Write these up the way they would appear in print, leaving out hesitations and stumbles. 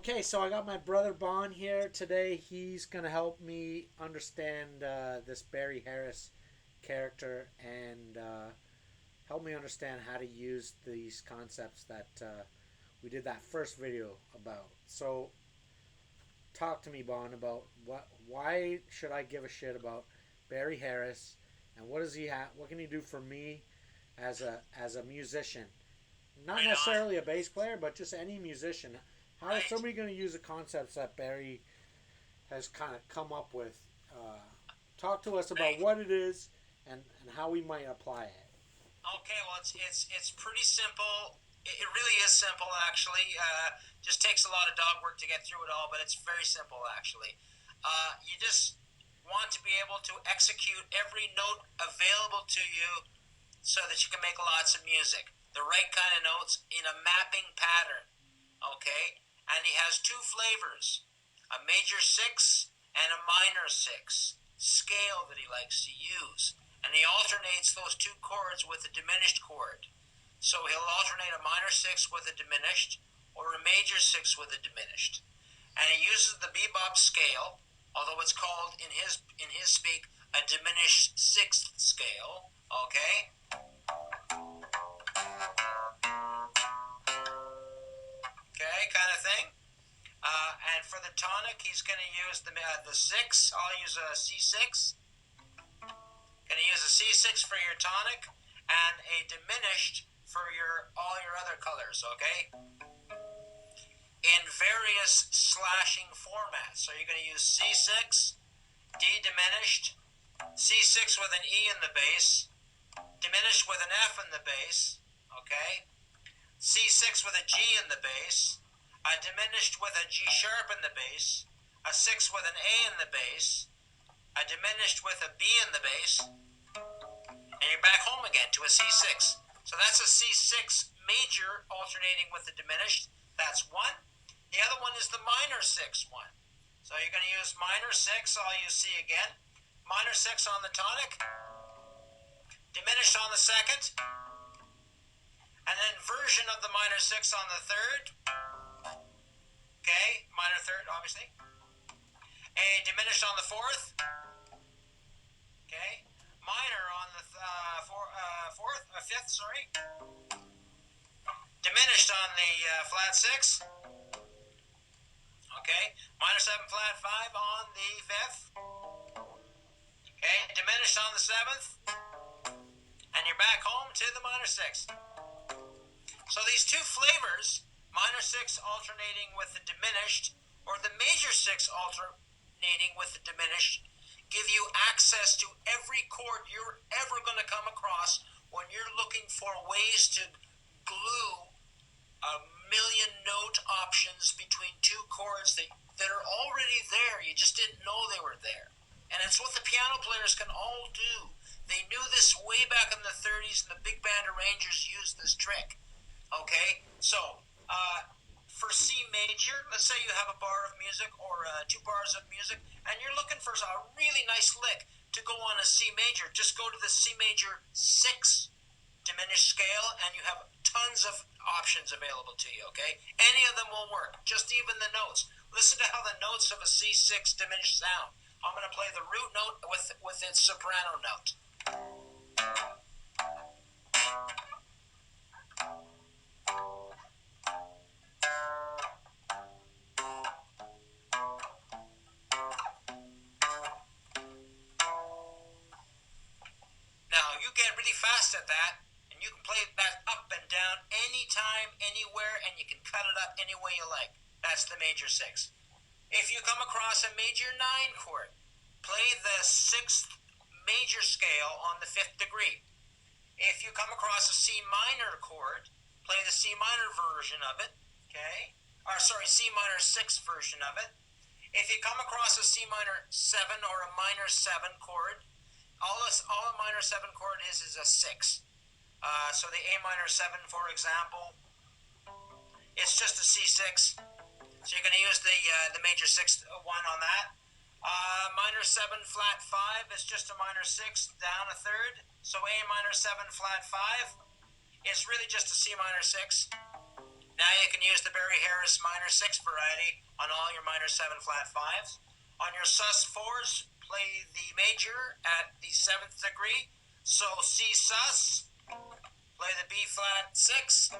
Okay, so I got my brother Bon here today. He's gonna help me understand this Barry Harris character and help me understand how to use these concepts that we did that first video about. So, talk to me, Bon, about why should I give a shit about Barry Harris, and what does he have? What can he do for me as a musician? Not Right on. necessarily a bass player, but just any musician. How is Right. somebody going to use the concepts that Barry has kind of come up with? Talk to us about Right. what it is and how we might apply it. Okay. Well, it's pretty simple. It really is simple, actually. Just takes a lot of dog work to get through it all, but it's very simple, actually. You just want to be able to execute every note available to you so that you can make lots of music. The right kind of notes in a mapping pattern. Okay? And he has two flavors, a major six and a minor six scale that he likes to use. And he alternates those two chords with a diminished chord. So he'll alternate a minor six with a diminished or a major six with a diminished. And he uses the bebop scale, although it's called in his speak a diminished sixth scale. Okay? Okay, kind of thing. And for the tonic, he's going to use the six. I'll use a C6. Going to use a C6 for your tonic and a diminished for your all your other colors. Okay, in various slashing formats. So you're going to use C6, D diminished, C6 with an E in the bass, diminished with an F in the bass. Okay, C6 with a G in the bass, a diminished with a G sharp in the bass, a 6 with an A in the bass, a diminished with a B in the bass, and you're back home again to a C6. So that's a C6 major alternating with the diminished. That's one. The other one is the minor 6 one. So you're going to use minor 6, I'll use C again. Minor 6 on the tonic, diminished on the second, and then version of the minor 6 on the third. Okay, minor third, obviously. A diminished on the fourth. Okay, minor on the fifth. Sorry. Diminished on the flat six. Okay, minor 7 flat 5 on the fifth. Okay, diminished on the seventh, and you're back home to the minor 6. So these two flavors, minor 6 alternating with the diminished, or the major 6 alternating with the diminished, give you access to every chord you're ever going to come across when you're looking for ways to glue a million note options between two chords that are already there. You just didn't know they were there. And it's what the piano players can all do. They knew this way back in the 30s, and the big band arrangers used this trick. Okay? So, for C major, let's say you have a bar of music or 2 bars of music, and you're looking for a really nice lick to go on a C major. Just go to the C major 6 diminished scale, and you have tons of options available to you, okay? Any of them will work, just even the notes. Listen to how the notes of a C6 diminished sound. I'm going to play the root note with its soprano note. Now, you get really fast at that, and you can play that up and down anytime, anywhere, and you can cut it up any way you like. That's the major 6. If you come across a major 9 chord, play the 6th major scale on the 5th degree. If you come across a C minor chord, play the C minor version of it, okay? Or sorry, C minor 6 version of it. If you come across a C minor 7 or a minor 7 chord, all a minor 7 chord is a 6. So the A minor 7, for example, it's just a C6. So you're going to use the major 6 one on that. Minor 7 flat 5 is just a minor 6 down a third. So A minor 7 flat 5 is really just a C minor 6. Now you can use the Barry Harris minor 6 variety on all your minor 7 flat 5s. On your sus4s, play the major at the 7th degree. So C sus, play the B flat 6,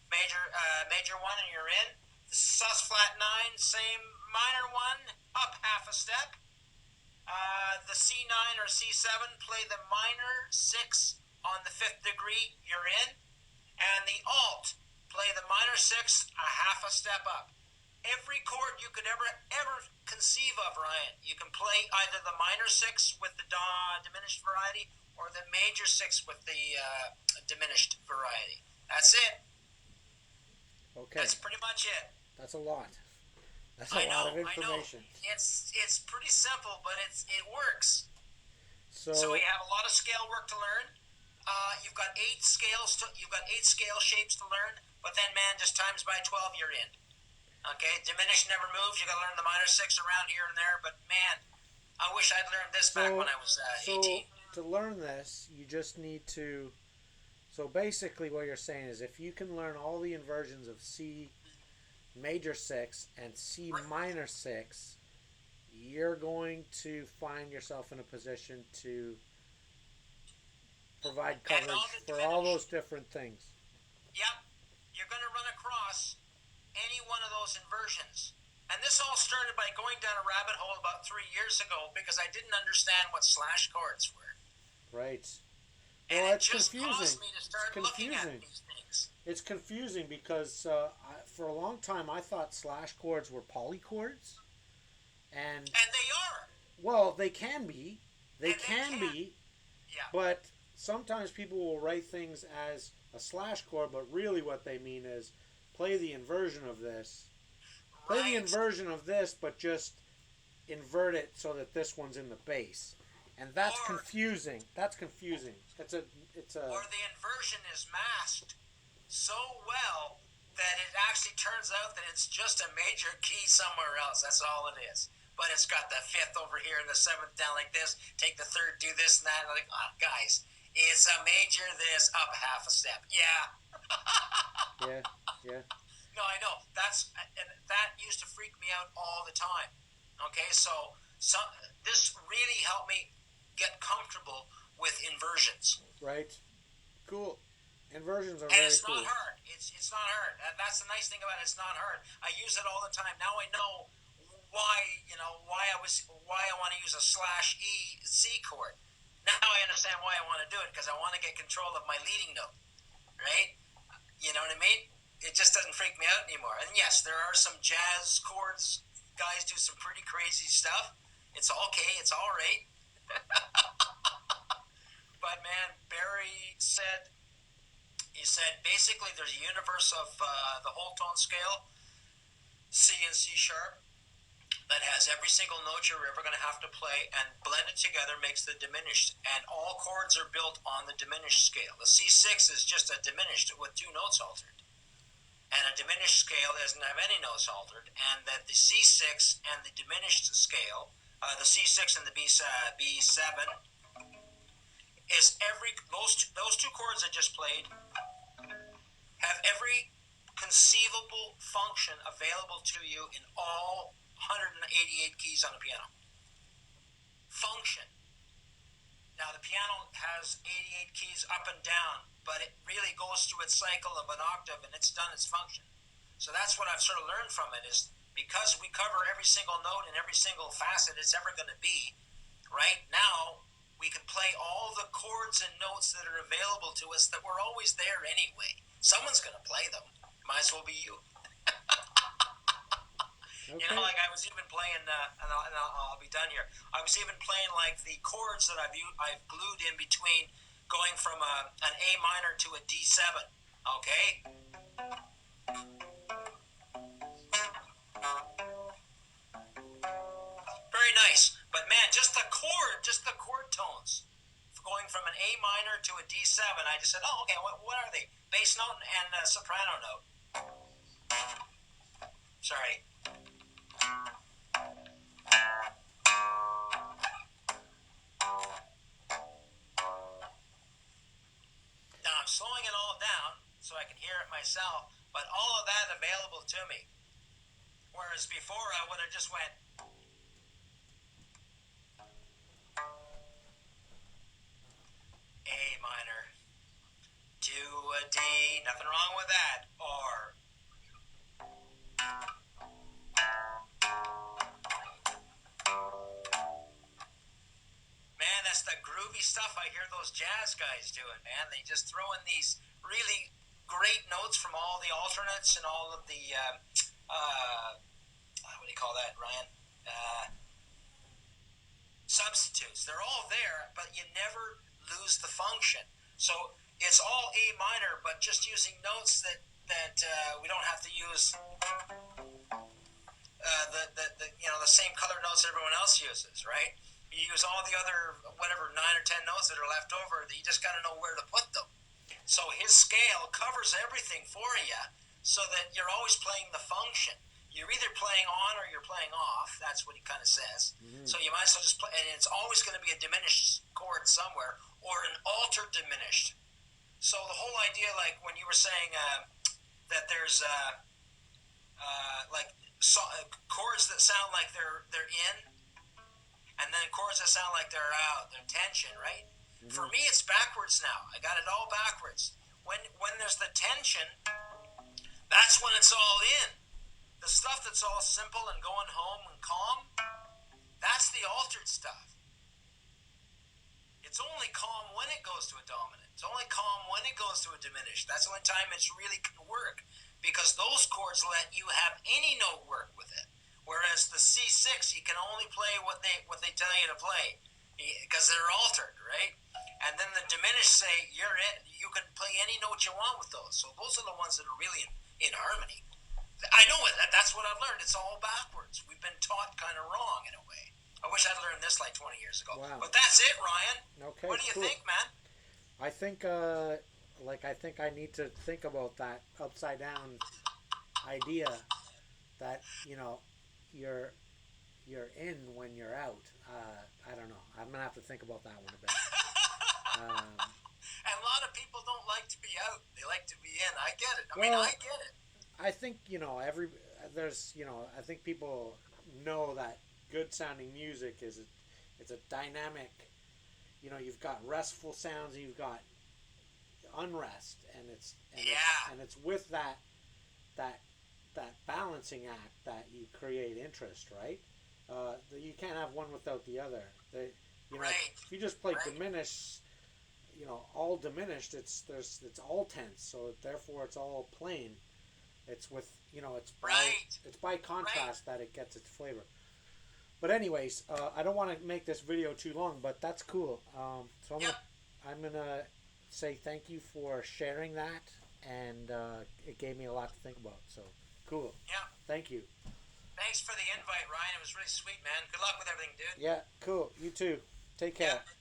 major 1, and you're in. The sus flat 9, same minor 1, up half a step. The C9 or C7, play the minor 6 on the 5th degree, you're in. And the alt, play the minor 6 a half a step up. Every chord you could ever conceive of, Ryan, you can play either the minor 6 with the diminished variety or the major 6 with the diminished variety. That's it. Okay. That's pretty much it. That's a lot. That's a lot of information. I know. It's pretty simple, but it works. So we have a lot of scale work to learn. You've got 8 scales. You've got 8 scale shapes to learn. But then, man, just times by 12, you're in. Okay, diminished never moves. You got to learn the minor 6 around here and there. But man, I wish I'd learned this back when I was 18. So to learn this, you just need to. So basically, what you're saying is, if you can learn all the inversions of C major 6 and C minor 6, you're going to find yourself in a position to provide coverage for all those different things. Yep. You're going to run across any one of those inversions. And this all started by going down a rabbit hole about 3 years ago because I didn't understand what slash chords were. Right. And well, it's confusing. Caused me to start looking at these things. It's confusing because for a long time I thought slash chords were polychords. And they are. Well, they can be. They can be. Yeah. But sometimes people will write things as a slash chord, but really what they mean is play the inversion of this. Play the inversion of this, but just invert it so that this one's in the bass. And that's confusing. That's confusing. Or the inversion is masked so well that it actually turns out that it's just a major key somewhere else. That's all it is. But it's got the 5th over here and the 7th down like this. Take the 3rd, do this and that. And I'm like, oh, guys, it's a major this up half a step. Yeah. Yeah. No, I know. That used to freak me out all the time. Okay, so this really helped me get comfortable with inversions. Right. Cool. Inversions are very cool. And it's not hard. It's not hard. That's the nice thing about it. It's not hard. I use it all the time. Now I know why I want to use a slash E C chord. Now I understand why I want to do it, because I want to get control of my leading note. Right? You know what I mean? It just doesn't freak me out anymore. And yes, there are some jazz chords. Guys do some pretty crazy stuff. It's okay. It's all right. But man, Barry said, basically there's a universe of the whole tone scale, C and C sharp, that has every single note you're ever going to have to play, and blended together makes the diminished. And all chords are built on the diminished scale. The C6 is just a diminished with 2 notes altered. And a diminished scale doesn't have any notes altered. And that the C6 and the diminished scale, the C6 and the B7, is those 2 chords I just played have every conceivable function available to you in all 188 keys on the piano. Function. Now the piano has 88 keys up and down, but it really goes through its cycle of an octave and it's done its function. So that's what I've sort of learned from it, is because we cover every single note and every single facet it's ever going to be, right now we can play all the chords and notes that are available to us that were always there anyway. Someone's going to play them. Might as well be you. Okay. You know, like I was even playing, and I'll be done here. I was even playing like the chords that I've glued in between, going from an A minor to a D7. Okay. Very nice, but man, just the chord tones, going from an A minor to a D7. I just said, oh, okay, what are they? Bass note and soprano note. Sorry. Now I'm slowing it all down so I can hear it myself, but all of me. Whereas before I would have just went A minor to a D, nothing wrong with that, or man, that's the groovy stuff I hear those jazz guys doing, man. They just throw in these really great notes from all the alternates and all of the what do you call that, Ryan? Substitutes. They're all there, but you never lose the function. So it's all A minor, but just using notes that we don't have to use the same color notes everyone else uses, right? You use all the other whatever 9 or 10 notes that are left over. That you just got to know where to put them. So his scale covers everything for you, so that you're always playing the function. You're either playing on or you're playing off. That's what he kind of says. Mm-hmm. So you might as well just play, and it's always going to be a diminished chord somewhere or an altered diminished. So the whole idea, like when you were saying that there's chords that sound like they're in, and then chords that sound like they're out, they're tension, right? Mm-hmm. For me, it's backwards now. I got it all backwards. When there's the tension, that's when it's all in. The stuff that's all simple and going home and calm, that's the altered stuff. It's only calm when it goes to a dominant. It's only calm when it goes to a diminished. That's the only time it's really can work, because those chords let you have any note work with it. Whereas the C6, you can only play what they tell you to play, because they're altered, right? And then the diminished say you're in. You can play any note you want with those. So those are the ones that are really in harmony. I know it. That's what I've learned. It's all backwards. We've been taught kind of wrong in a way. I wish I'd learned this like 20 years ago. Wow. But that's it, Ryan. Okay. What do you think, man? I think, I think I need to think about that upside down idea that you're in when you're out. I don't know. I'm gonna have to think about that one a bit. And a lot of people don't like to be out. They like to be in. I get it. I get it. I think I think people know that good sounding music it's a dynamic. You've got restful sounds and you've got unrest, and it's with that balancing act that you create interest, right? You can't have one without the other. Right. If you just play diminished, all diminished, it's all tense, so therefore it's all plain. It's with it's by contrast that it gets its flavor. But anyways, I don't want to make this video too long, but that's cool. So I'm gonna say thank you for sharing that, and it gave me a lot to think about. So cool. Yeah. Thank you. Thanks for the invite, Ryan. It was really sweet, man. Good luck with everything, dude. Yeah, cool. You too. Take care. Yeah.